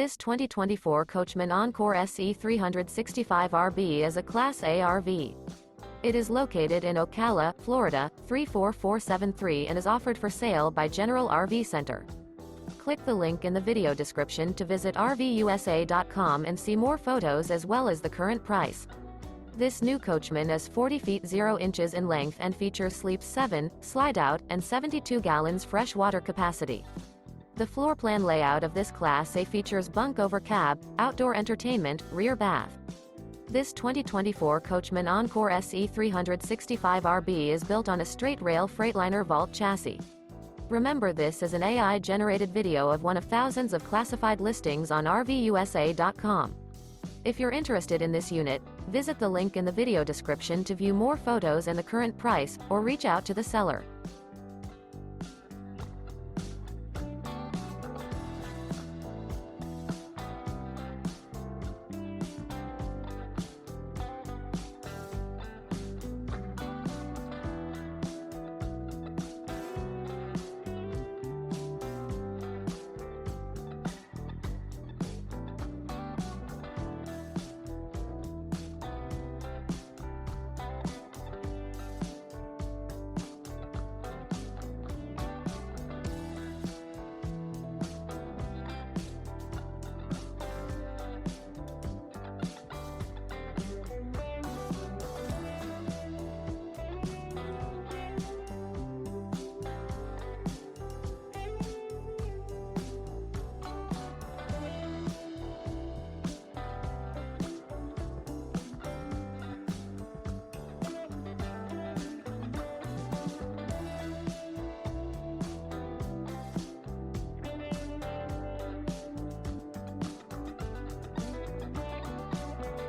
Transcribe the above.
This 2024 Coachmen Encore SE 365RB is a Class A RV. It is located in Ocala, Florida, 34473 and is offered for sale by General RV Center. Click the link in the video description to visit RVUSA.com and see more photos as well as the current price. This new Coachmen is 40 feet 0 inches in length and features sleeps 7, Slideout, and 72 gallons fresh water capacity. The floor plan layout of this Class A features bunk over cab, outdoor entertainment, rear bath. This 2024 Coachmen Encore SE 365RB is built on a Straight Rail Freightliner Vault chassis. Remember, this is an AI-generated video of one of thousands of classified listings on RVUSA.com. If you're interested in this unit, visit the link in the video description to view more photos and the current price, or reach out to the seller.